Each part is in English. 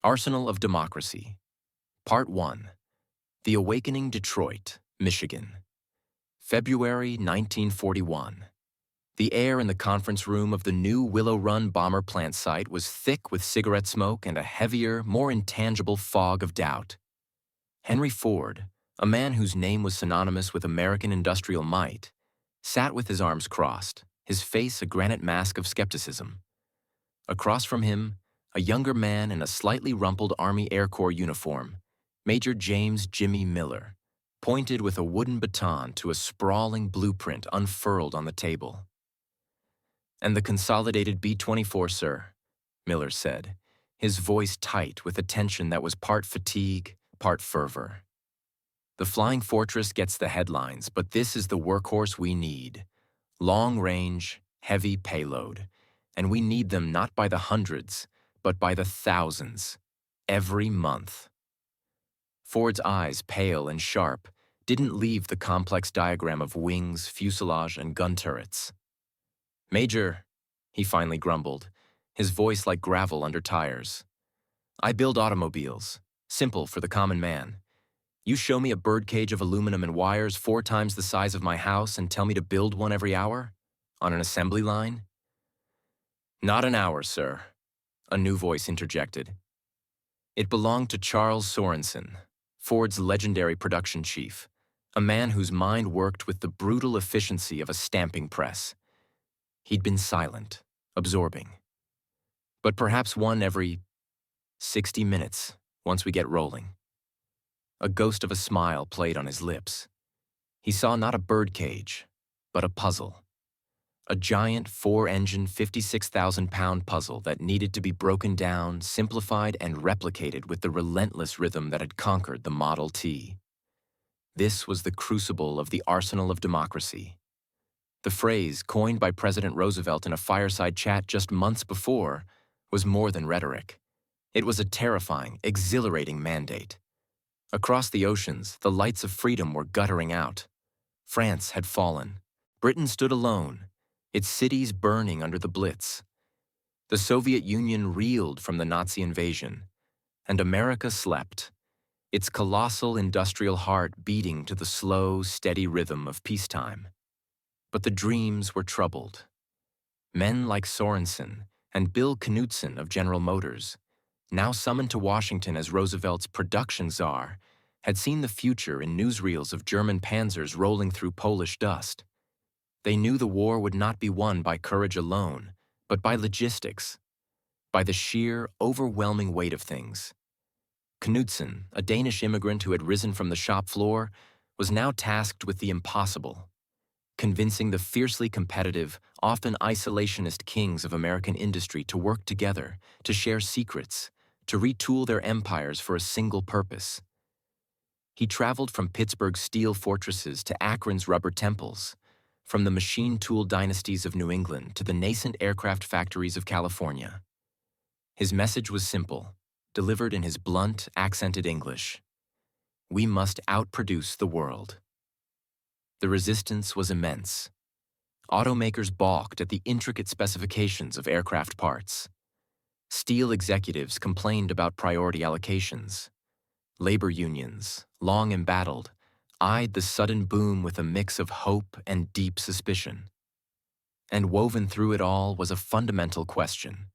Arsenal of Democracy. Part 1. The Awakening, Detroit, Michigan. February 1941. The air in the conference room of the new Willow Run bomber plant site was thick with cigarette smoke and a heavier, more intangible fog of doubt. Henry Ford, a man whose name was synonymous with American industrial might, sat with his arms crossed, his face a granite mask of skepticism. Across from him, a younger man in a slightly rumpled Army Air Corps uniform, Major James "Jimmy" Miller, pointed with a wooden baton to a sprawling blueprint unfurled on the table. "And the consolidated B-24, sir," Miller said, his voice tight with a tension that was part fatigue, part fervor. "The Flying Fortress gets the headlines, but this is the workhorse we need. Long range, heavy payload. And we need them not by the hundreds, but by the thousands, every month." Ford's eyes, pale and sharp, didn't leave the complex diagram of wings, fuselage, and gun turrets. "Major," he finally grumbled, his voice like gravel under tires, "I build automobiles, simple for the common man. You show me a birdcage of aluminum and wires 4 times the size of my house and tell me to build one every hour? On an assembly line?" "Not an hour, sir," a new voice interjected. It belonged to Charles Sorensen, Ford's legendary production chief, a man whose mind worked with the brutal efficiency of a stamping press. He'd been silent, absorbing. "But perhaps one every 60 minutes, once we get rolling." A ghost of a smile played on his lips. He saw not a birdcage, but a puzzle. A giant 4-engine, 56,000-pound puzzle that needed to be broken down, simplified, and replicated with the relentless rhythm that had conquered the Model T. This was the crucible of the arsenal of democracy. The phrase, coined by President Roosevelt in a fireside chat just months before, was more than rhetoric. It was a terrifying, exhilarating mandate. Across the oceans, the lights of freedom were guttering out. France had fallen. Britain stood alone, its cities burning under the Blitz. The Soviet Union reeled from the Nazi invasion, and America slept, its colossal industrial heart beating to the slow, steady rhythm of peacetime. But the dreams were troubled. Men like Sorensen and Bill Knudsen of General Motors, now summoned to Washington as Roosevelt's production czar, had seen the future in newsreels of German panzers rolling through Polish dust. They knew the war would not be won by courage alone, but by logistics, by the sheer, overwhelming weight of things. Knudsen, a Danish immigrant who had risen from the shop floor, was now tasked with the impossible, convincing the fiercely competitive, often isolationist kings of American industry to work together, to share secrets, to retool their empires for a single purpose. He traveled from Pittsburgh's steel fortresses to Akron's rubber temples, from the machine tool dynasties of New England to the nascent aircraft factories of California. His message was simple, delivered in his blunt, accented English. We must outproduce the world. The resistance was immense. Automakers balked at the intricate specifications of aircraft parts. Steel executives complained about priority allocations. Labor unions, long embattled, eyed the sudden boom with a mix of hope and deep suspicion. And woven through it all was a fundamental question.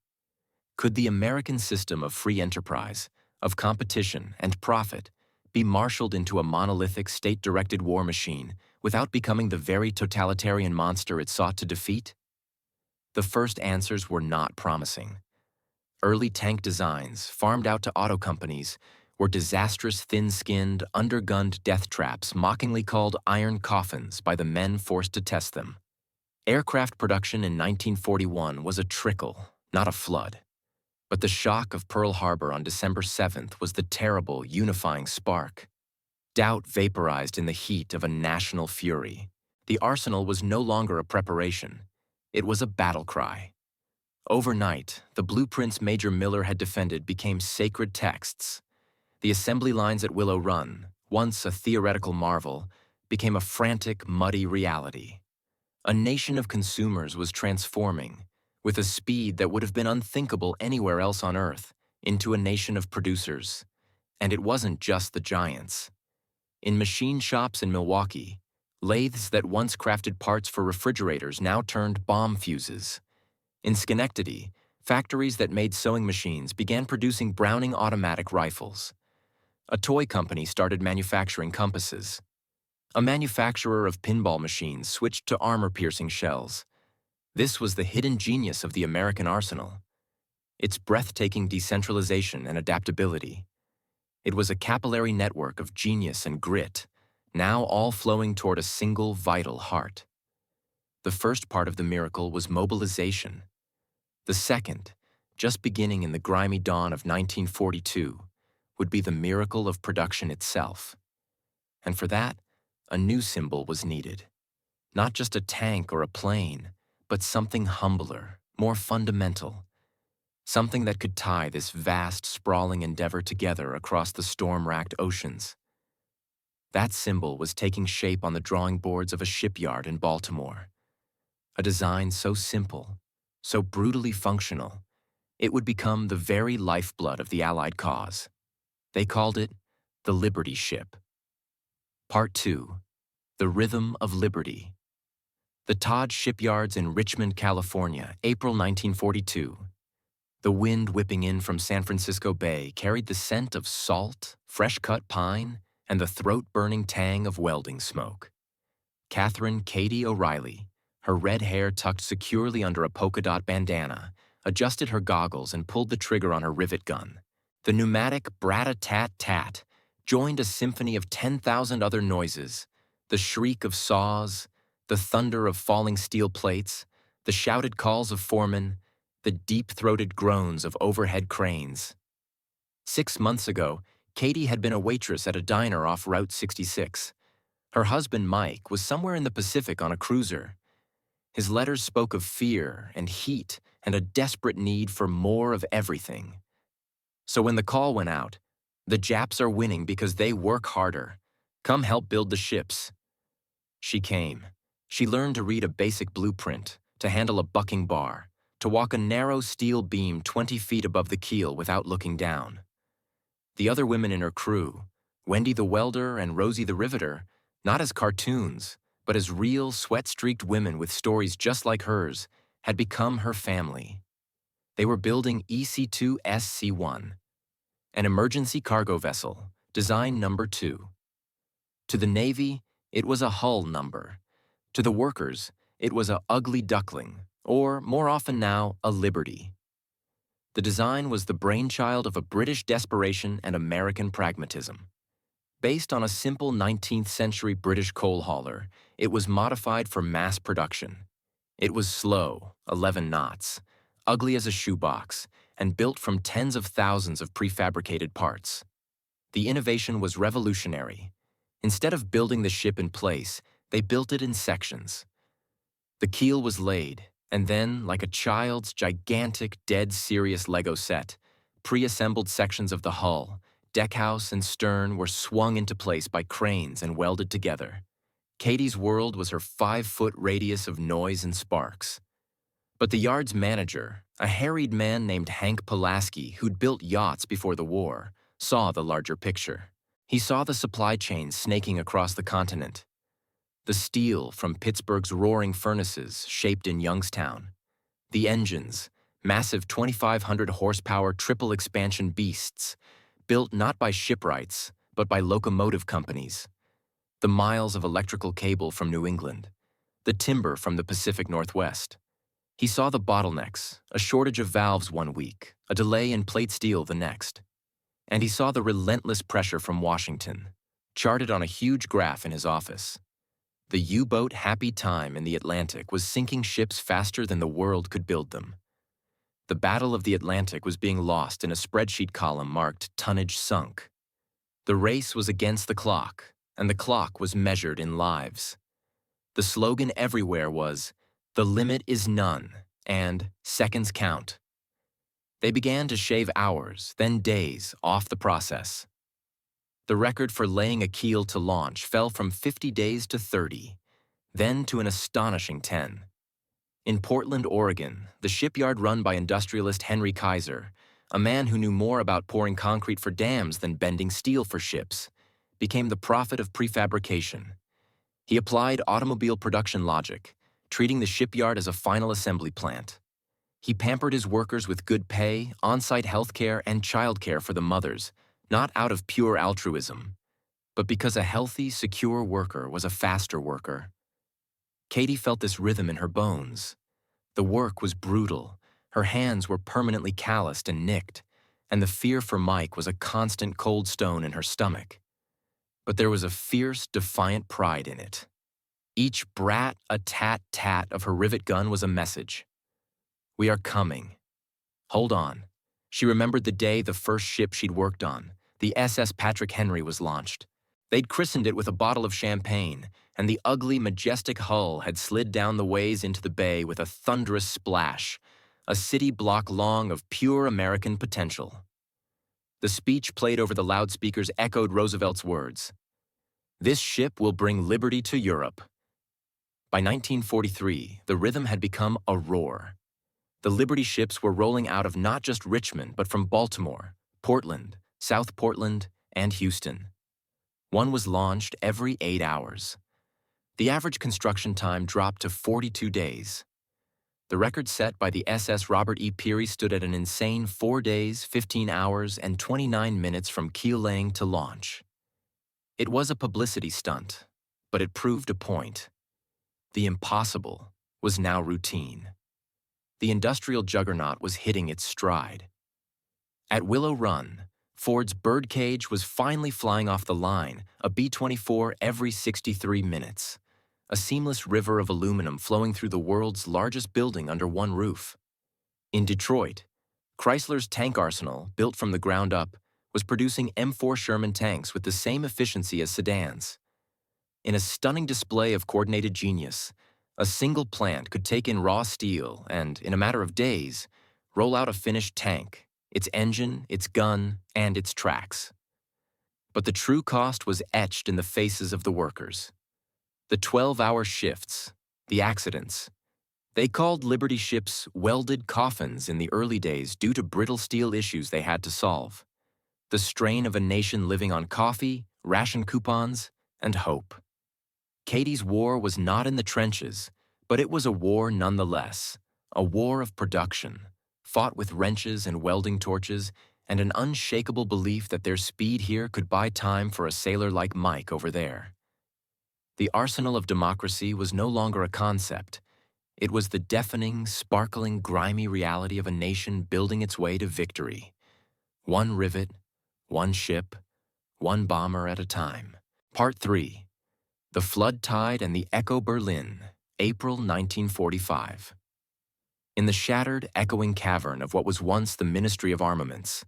Could the American system of free enterprise, of competition and profit, be marshaled into a monolithic state-directed war machine without becoming the very totalitarian monster it sought to defeat? The first answers were not promising. Early tank designs, farmed out to auto companies, were disastrous thin-skinned, undergunned death traps mockingly called iron coffins by the men forced to test them. Aircraft production in 1941 was a trickle, not a flood. But the shock of Pearl Harbor on December 7th was the terrible, unifying spark. Doubt vaporized in the heat of a national fury. The arsenal was no longer a preparation. It was a battle cry. Overnight, the blueprints Major Miller had defended became sacred texts. The assembly lines at Willow Run, once a theoretical marvel, became a frantic, muddy reality. A nation of consumers was transforming, with a speed that would have been unthinkable anywhere else on Earth, into a nation of producers. And it wasn't just the giants. In machine shops in Milwaukee, lathes that once crafted parts for refrigerators now turned bomb fuses. In Schenectady, factories that made sewing machines began producing Browning automatic rifles. A toy company started manufacturing compasses. A manufacturer of pinball machines switched to armor-piercing shells. This was the hidden genius of the American arsenal. Its breathtaking decentralization and adaptability. It was a capillary network of genius and grit, now all flowing toward a single vital heart. The first part of the miracle was mobilization. The second, just beginning in the grimy dawn of 1942, would be the miracle of production itself. And for that, a new symbol was needed. Not just a tank or a plane, but something humbler, more fundamental. Something that could tie this vast, sprawling endeavor together across the storm-racked oceans. That symbol was taking shape on the drawing boards of a shipyard in Baltimore. A design so simple, so brutally functional, it would become the very lifeblood of the Allied cause. They called it the Liberty Ship. Part 2. The Rhythm of Liberty. The Todd Shipyards in Richmond, California, April 1942. The wind whipping in from San Francisco Bay carried the scent of salt, fresh-cut pine, and the throat-burning tang of welding smoke. Catherine Katie O'Reilly, her red hair tucked securely under a polka-dot bandana, adjusted her goggles and pulled the trigger on her rivet gun. The pneumatic brat-a-tat-tat joined a symphony of 10,000 other noises, the shriek of saws, the thunder of falling steel plates, the shouted calls of foremen, the deep-throated groans of overhead cranes. 6 months ago, Katie had been a waitress at a diner off Route 66. Her husband, Mike, was somewhere in the Pacific on a cruiser. His letters spoke of fear and heat and a desperate need for more of everything. So when the call went out, "The Japs are winning because they work harder. Come help build the ships." She came. She learned to read a basic blueprint, to handle a bucking bar, to walk a narrow steel beam 20 feet above the keel without looking down. The other women in her crew, Wendy the welder and Rosie the riveter, not as cartoons, but as real sweat-streaked women with stories just like hers, had become her family. They were building EC-2SC-1, an emergency cargo vessel, design number 2. To the Navy, it was a hull number. To the workers, it was a ugly duckling, or, more often now, a Liberty. The design was the brainchild of a British desperation and American pragmatism. Based on a simple 19th-century British coal hauler, it was modified for mass production. It was slow, 11 knots, ugly as a shoebox, and built from tens of thousands of prefabricated parts. The innovation was revolutionary. Instead of building the ship in place, they built it in sections. The keel was laid, and then, like a child's gigantic, dead-serious Lego set, pre-assembled sections of the hull, deckhouse, and stern were swung into place by cranes and welded together. Katie's world was her 5-foot radius of noise and sparks. But the yard's manager, a harried man named Hank Pulaski, who'd built yachts before the war, saw the larger picture. He saw the supply chain snaking across the continent. The steel from Pittsburgh's roaring furnaces shaped in Youngstown. The engines, massive 2,500 horsepower triple expansion beasts, built not by shipwrights, but by locomotive companies. The miles of electrical cable from New England. The timber from the Pacific Northwest. He saw the bottlenecks, a shortage of valves one week, a delay in plate steel the next. And he saw the relentless pressure from Washington, charted on a huge graph in his office. The U-boat Happy Time in the Atlantic was sinking ships faster than the world could build them. The Battle of the Atlantic was being lost in a spreadsheet column marked tonnage sunk. The race was against the clock, and the clock was measured in lives. The slogan everywhere was, "The limit is none," and "seconds count." They began to shave hours, then days, off the process. The record for laying a keel to launch fell from 50 days to 30, then to an astonishing 10. In Portland, Oregon, the shipyard run by industrialist Henry Kaiser, a man who knew more about pouring concrete for dams than bending steel for ships, became the prophet of prefabrication. He applied automobile production logic, treating the shipyard as a final assembly plant. He pampered his workers with good pay, on-site health care, and childcare for the mothers, not out of pure altruism, but because a healthy, secure worker was a faster worker. Katie felt this rhythm in her bones. The work was brutal, her hands were permanently calloused and nicked, and the fear for Mike was a constant cold stone in her stomach. But there was a fierce, defiant pride in it. Each brat, a tat-tat of her rivet gun was a message. We are coming. Hold on. She remembered the day the first ship she'd worked on, the SS Patrick Henry, was launched. They'd christened it with a bottle of champagne, and the ugly, majestic hull had slid down the ways into the bay with a thunderous splash, a city block long of pure American potential. The speech played over the loudspeakers echoed Roosevelt's words. This ship will bring liberty to Europe. By 1943, the rhythm had become a roar. The Liberty ships were rolling out of not just Richmond, but from Baltimore, Portland, South Portland, and Houston. One was launched every 8 hours. The average construction time dropped to 42 days. The record set by the SS Robert E. Peary stood at an insane 4 days, 15 hours, and 29 minutes from keel laying to launch. It was a publicity stunt, but it proved a point. The impossible was now routine. The industrial juggernaut was hitting its stride. At Willow Run, Ford's birdcage was finally flying off the line, a B-24 every 63 minutes, a seamless river of aluminum flowing through the world's largest building under one roof. In Detroit, Chrysler's tank arsenal, built from the ground up, was producing M4 Sherman tanks with the same efficiency as sedans. In a stunning display of coordinated genius, a single plant could take in raw steel and, in a matter of days, roll out a finished tank, its engine, its gun, and its tracks. But the true cost was etched in the faces of the workers. The 12-hour shifts, the accidents. They called Liberty ships welded coffins in the early days due to brittle steel issues they had to solve. The strain of a nation living on coffee, ration coupons, and hope. Katie's war was not in the trenches, but it was a war nonetheless, a war of production, fought with wrenches and welding torches, and an unshakable belief that their speed here could buy time for a sailor like Mike over there. The arsenal of democracy was no longer a concept. It was the deafening, sparkling, grimy reality of a nation building its way to victory. One rivet, one ship, one bomber at a time. Part 3. The Flood Tide and the Echo Berlin, April 1945. In the shattered, echoing cavern of what was once the Ministry of Armaments,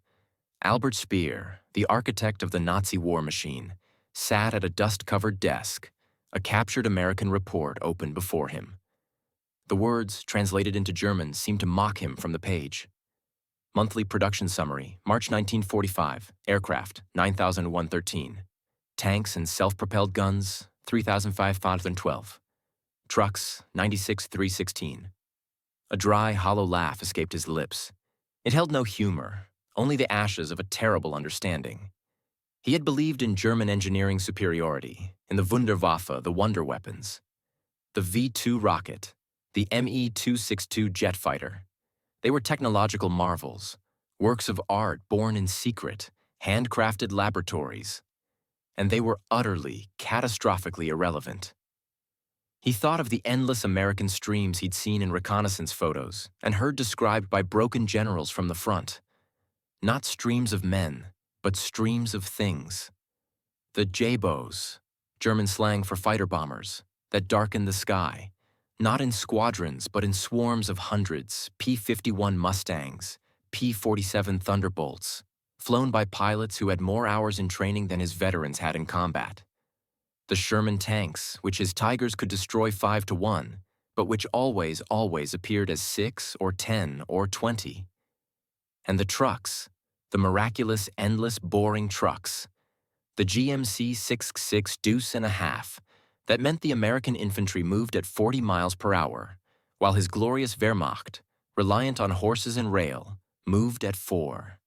Albert Speer, the architect of the Nazi war machine, sat at a dust-covered desk, a captured American report open before him. The words, translated into German, seemed to mock him from the page. Monthly production summary, March 1945, aircraft, 9,113. Tanks and self-propelled guns, 3,512. Trucks, 96,316. A dry, hollow laugh escaped his lips. It held no humor, only the ashes of a terrible understanding. He had believed in German engineering superiority, in the Wunderwaffe, the wonder weapons. The V-2 rocket, the Me-262 jet fighter. They were technological marvels, works of art born in secret, handcrafted laboratories. And they were utterly, catastrophically irrelevant. He thought of the endless American streams he'd seen in reconnaissance photos and heard described by broken generals from the front. Not streams of men, but streams of things. The J-bows, German slang for fighter bombers, that darkened the sky, not in squadrons but in swarms of hundreds, P-51 Mustangs, P-47 Thunderbolts, flown by pilots who had more hours in training than his veterans had in combat. The Sherman tanks, which his Tigers could destroy 5 to 1, but which always appeared as 6 or 10 or 20. And the trucks, the miraculous, endless, boring trucks. The GMC 66 Deuce and a half, that meant the American infantry moved at 40 miles per hour, while his glorious Wehrmacht, reliant on horses and rail, moved at 4.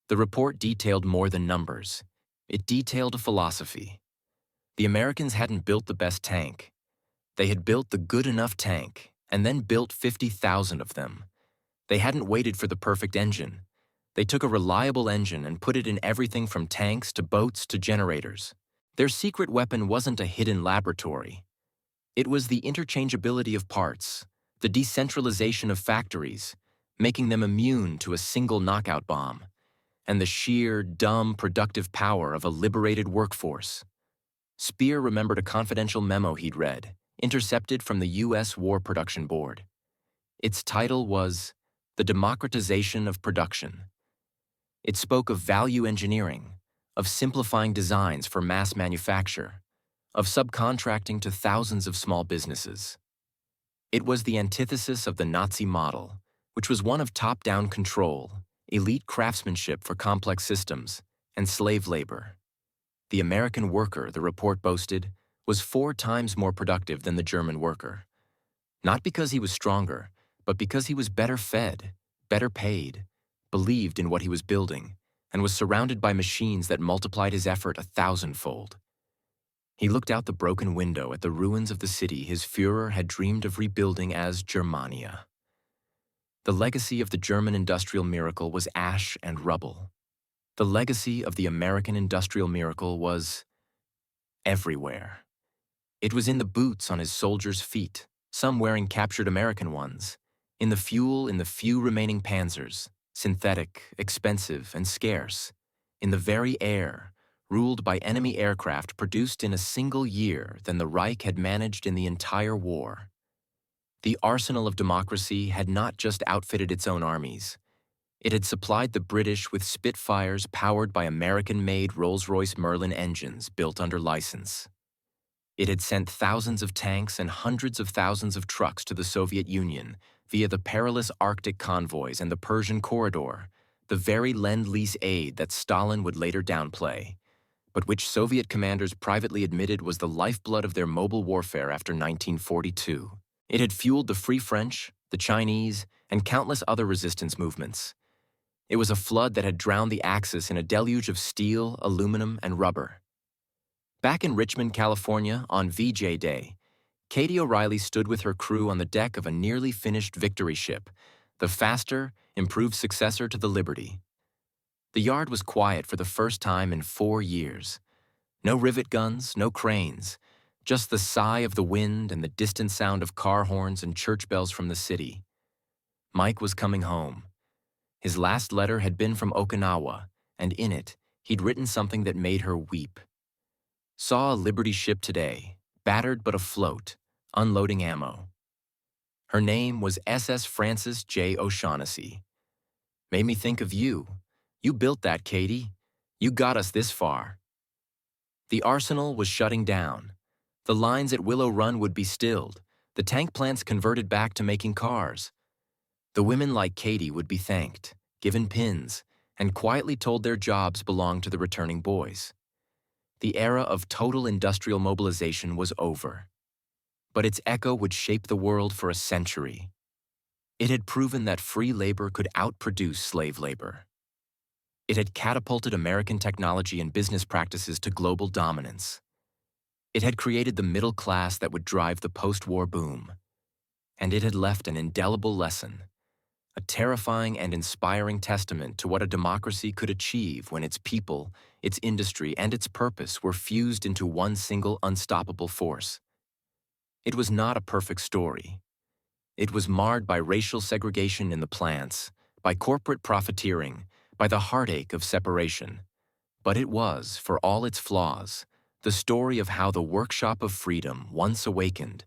The report detailed more than numbers. It detailed a philosophy. The Americans hadn't built the best tank. They had built the good enough tank, and then built 50,000 of them. They hadn't waited for the perfect engine. They took a reliable engine and put it in everything from tanks to boats to generators. Their secret weapon wasn't a hidden laboratory. It was the interchangeability of parts, the decentralization of factories, making them immune to a single knockout bomb, and the sheer, dumb, productive power of a liberated workforce. Speer remembered a confidential memo he'd read, intercepted from the U.S. War Production Board. Its title was The Democratization of Production. It spoke of value engineering, of simplifying designs for mass manufacture, of subcontracting to thousands of small businesses. It was the antithesis of the Nazi model, which was one of top-down control, elite craftsmanship for complex systems, and slave labor. The American worker, the report boasted, was 4 times more productive than the German worker. Not because he was stronger, but because he was better fed, better paid, believed in what he was building, and was surrounded by machines that multiplied his effort 1,000-fold. He looked out the broken window at the ruins of the city his Führer had dreamed of rebuilding as Germania. The legacy of the German industrial miracle was ash and rubble. The legacy of the American industrial miracle was everywhere. It was in the boots on his soldiers' feet, some wearing captured American ones, in the fuel in the few remaining panzers, synthetic, expensive, and scarce, in the very air, ruled by enemy aircraft produced in a single year than the Reich had managed in the entire war. The arsenal of democracy had not just outfitted its own armies. It had supplied the British with Spitfires powered by American-made Rolls-Royce Merlin engines built under license. It had sent thousands of tanks and hundreds of thousands of trucks to the Soviet Union via the perilous Arctic convoys and the Persian Corridor, the very Lend-Lease aid that Stalin would later downplay, but which Soviet commanders privately admitted was the lifeblood of their mobile warfare after 1942. It had fueled the Free French, the Chinese, and countless other resistance movements. It was a flood that had drowned the Axis in a deluge of steel, aluminum, and rubber. Back in Richmond, California, on VJ Day, Katie O'Reilly stood with her crew on the deck of a nearly finished Victory ship, the faster, improved successor to the Liberty. The yard was quiet for the first time in 4 years. No rivet guns, no cranes, just the sigh of the wind and the distant sound of car horns and church bells from the city. Mike was coming home. His last letter had been from Okinawa, and in it, he'd written something that made her weep. Saw a Liberty ship today, battered but afloat, unloading ammo. Her name was SS Francis J. O'Shaughnessy. Made me think of you. You built that, Katie. You got us this far. The arsenal was shutting down. The lines at Willow Run would be stilled, the tank plants converted back to making cars. The women like Katie would be thanked, given pins, and quietly told their jobs belonged to the returning boys. The era of total industrial mobilization was over. But its echo would shape the world for a century. It had proven that free labor could outproduce slave labor. It had catapulted American technology and business practices to global dominance. It had created the middle class that would drive the post-war boom. And it had left an indelible lesson, a terrifying and inspiring testament to what a democracy could achieve when its people, its industry, and its purpose were fused into one single unstoppable force. It was not a perfect story. It was marred by racial segregation in the plants, by corporate profiteering, by the heartache of separation. But it was, for all its flaws, the story of how the workshop of freedom, once awakened,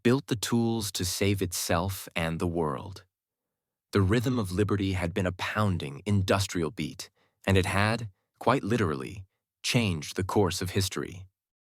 built the tools to save itself and the world. The rhythm of liberty had been a pounding, industrial beat, and it had, quite literally, changed the course of history.